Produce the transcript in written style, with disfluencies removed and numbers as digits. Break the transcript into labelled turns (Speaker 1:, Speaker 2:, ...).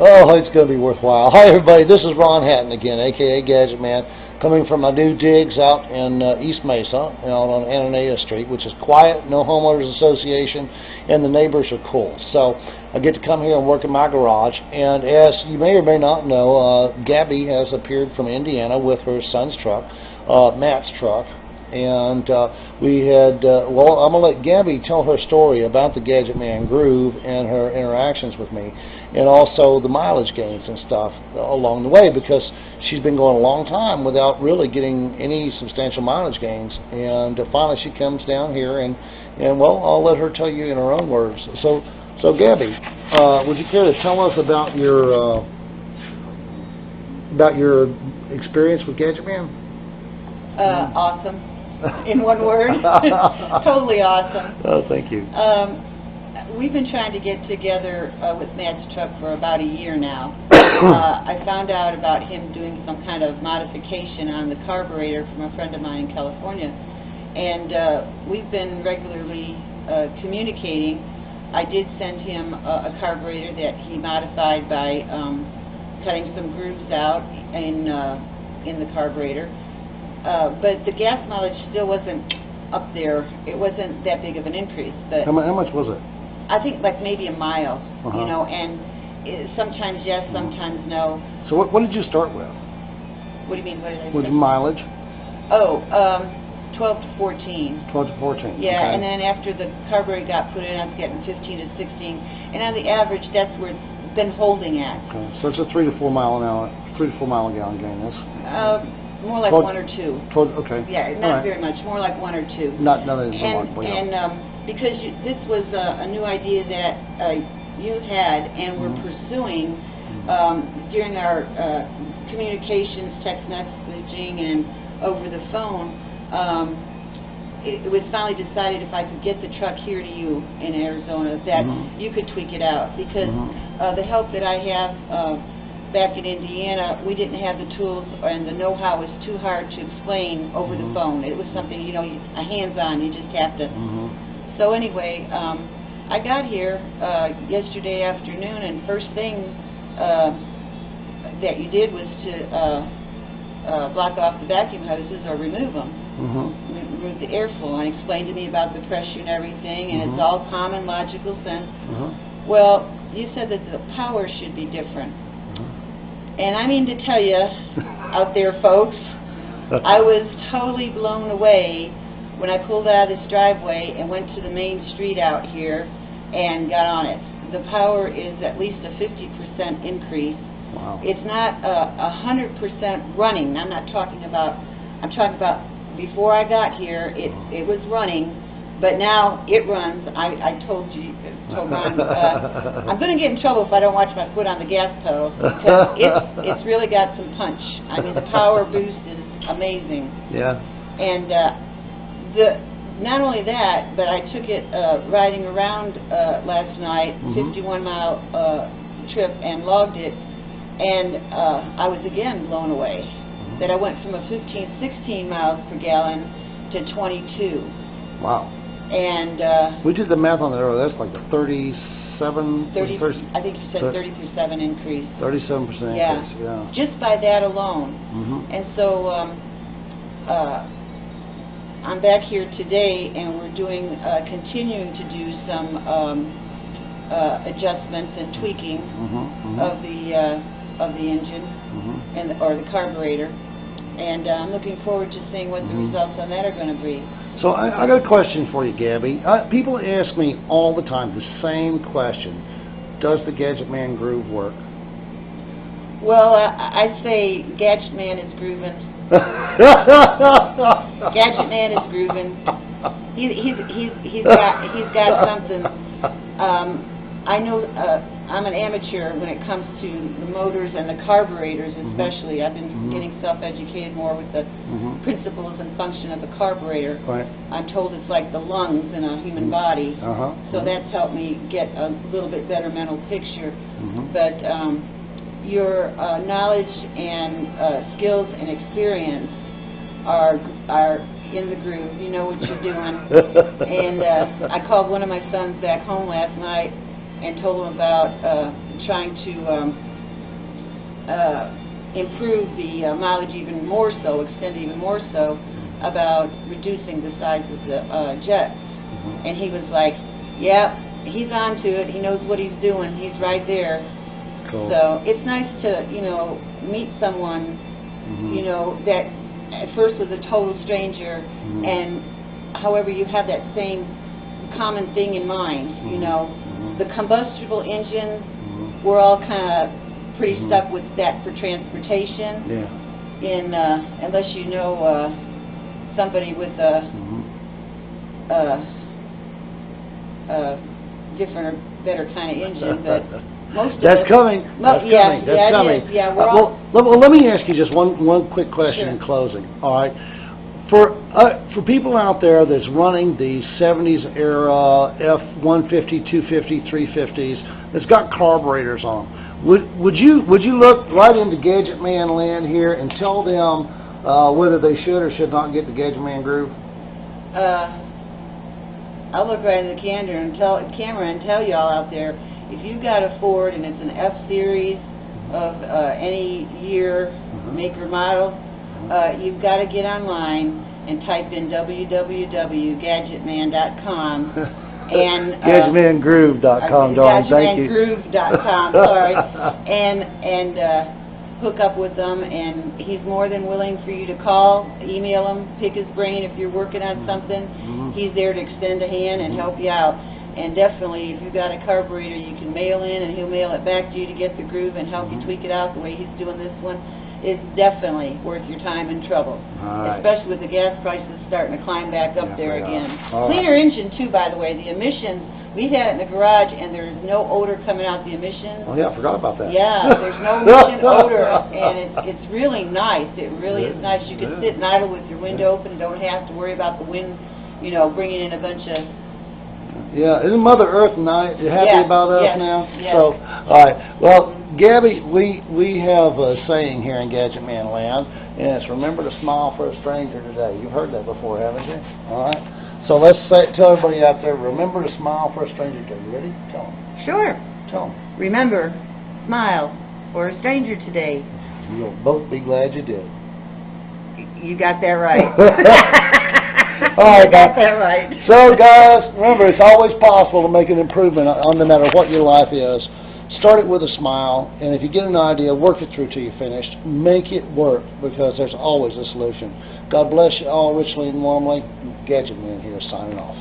Speaker 1: Oh, it's going to be worthwhile. Hi, everybody. This is Ron Hatton again, a.k.a. Gadget Man, coming from my new digs out in East Mesa, out on Anania Street, which is quiet, no homeowners association, and the neighbors are cool. So I get to come here and work in my garage. And as you may or may not know, Gabby has appeared from Indiana with her son's truck, Matt's truck. And we had, well, I'm going to let Gabby tell her story about the Gadget Man Groove and her interactions with me, and also the mileage gains and stuff along the way, because she's been going a long time without really getting any substantial mileage gains. And finally she comes down here, and well, I'll let her tell you in her own words. So Gabby, would you care to tell us about your experience with Gadget Man?
Speaker 2: Awesome. In one word. Totally awesome.
Speaker 1: Oh, thank you.
Speaker 2: We've been trying to get together with Matt's truck for about a year now. I found out about him doing some kind of modification on the carburetor from a friend of mine in California. And we've been regularly communicating. I did send him a carburetor that he modified by cutting some grooves out in the carburetor. But the gas mileage still wasn't up there. It wasn't that big of an increase. But
Speaker 1: how much was it?
Speaker 2: I think like maybe a mile, you know, and sometimes yes, sometimes no.
Speaker 1: So what did you start with?
Speaker 2: What do you mean? What did I
Speaker 1: with
Speaker 2: say?
Speaker 1: Mileage?
Speaker 2: Oh, 12 to 14.
Speaker 1: 12 to 14.
Speaker 2: Yeah,
Speaker 1: okay.
Speaker 2: and then after the carburetor got put in, I was getting 15 to 16. And on the average, that's where it's been holding at.
Speaker 1: Okay. So it's a 3 to 4 mile an hour, 3 to 4 mile a gallon gain. That's
Speaker 2: more like 1 or 2.
Speaker 1: Okay.
Speaker 2: Yeah, not very much. More like 1 or 2.
Speaker 1: Not as
Speaker 2: and because this was a new idea that you had and were pursuing during our communications, text messaging, and over the phone. It was finally decided if I could get the truck here to you in Arizona that you could tweak it out, because the help that I have back in Indiana, we didn't have the tools, and the know-how was too hard to explain over the phone. It was something, you know, a hands-on, you just have to. So anyway, I got here yesterday afternoon, and first thing that you did was to block off the vacuum hoses or remove them. Remove the airflow, and explain to me about the pressure and everything, and it's all common logical sense. Well, you said that the power should be different. And I mean to tell you, out there folks, I was totally blown away when I pulled out of this driveway and went to the main street out here and got on it. The power is at least a 50% increase.
Speaker 1: Wow.
Speaker 2: It's not 100% running. I'm talking about before I got here, it was running. But now it runs. I told Ron, I'm going to get in trouble if I don't watch my foot on the gas pedal, because it's really got some punch. I mean, the power boost is amazing.
Speaker 1: Yeah.
Speaker 2: And not only that, but I took it riding around last night, 51-mile trip, and logged it, and I was again blown away that I went from a 15-16 miles per gallon to 22.
Speaker 1: Wow.
Speaker 2: And
Speaker 1: we did the math on that earlier. That's like a 37.
Speaker 2: 30. I think you said 30% increase.
Speaker 1: 37% increase. Yeah.
Speaker 2: Just by that alone. And so I'm back here today, and we're doing continuing to do some adjustments and tweaking of the engine and or the carburetor. And I'm looking forward to seeing what the results on that are going to be.
Speaker 1: So I got a question for you, Gabby. People ask me all the time the same question. Does the Gadget Man Groove work?
Speaker 2: Well, I say Gadget Man is grooving. Gadget Man is grooving. He's got something. I know I'm an amateur when it comes to the motors and the carburetors, especially. I've been getting self-educated more with the principles and function of the carburetor.
Speaker 1: Right.
Speaker 2: I'm told it's like the lungs in a human body, so that's helped me get a little bit better mental picture. But your knowledge and skills and experience are in the groove. You know what you're doing. And I called one of my sons back home last night and told him about trying to improve the mileage even more so, extend it even more so, about reducing the size of the jets. And he was like, "Yep, he's on to it. He knows what he's doing. He's right there."
Speaker 1: Cool.
Speaker 2: So it's nice to, you know, meet someone, you know, that at first was a total stranger, and however you have that same common thing in mind, you know. The combustible engine, we're all kind of pretty stuck with that for transportation.
Speaker 1: Yeah.
Speaker 2: Unless you know somebody with a different or better kind of engine, but most of
Speaker 1: That's
Speaker 2: us,
Speaker 1: coming. That's coming. That's
Speaker 2: yeah,
Speaker 1: coming.
Speaker 2: it is. Yeah, we're all.
Speaker 1: Well, let me ask you just one quick question in closing. All right. For people out there that's running the 70s era F-150, 250, 350s that's got carburetors on, would you look right into Gadget Man land here and tell them whether they should or should not get the Gadget Man groove?
Speaker 2: I'll look right in the camera and tell y'all out there, if you've got a Ford and it's an F series of any year, make or model, you've got to get online and type in www.gadgetman.com and
Speaker 1: GadgetManGroove.com, darling. Thank you.
Speaker 2: GadgetManGroove.com, sorry, and hook up with them, and he's more than willing for you to call, email him, pick his brain if you're working on something. He's there to extend a hand and help you out. And definitely, if you've got a carburetor, you can mail in, and he'll mail it back to you to get the groove and help you tweak it out the way he's doing this one. It's definitely worth your time and trouble, especially with the gas prices starting to climb back up there again. Cleaner engine, too, by the way. The emissions, we had it in the garage, and there's no odor coming out the emissions.
Speaker 1: Oh, yeah, I forgot about that.
Speaker 2: Yeah, there's no emission odor, and it's really nice. It really is nice. You can sit and idle with your window open and don't have to worry about the wind, you know, bringing in a bunch of...
Speaker 1: Yeah, isn't Mother Earth nice? You happy about us now?
Speaker 2: Yes.
Speaker 1: So, all right. Well, Gabby, we have a saying here in Gadget Man Land, and it's remember to smile for a stranger today. You've heard that before, haven't you? All right. So let's tell everybody out there, remember to smile for a stranger today. You ready? Tell them.
Speaker 2: Sure.
Speaker 1: Tell them.
Speaker 2: Remember, smile for a stranger today.
Speaker 1: You'll both be glad you did.
Speaker 2: You got that right.
Speaker 1: All right,
Speaker 2: you got that right.
Speaker 1: So, guys, remember, it's always possible to make an improvement on no matter what your life is. Start it with a smile, and if you get an idea, work it through till you're finished. Make it work, because there's always a solution. God bless you all richly and warmly. Gadget Man here, signing off.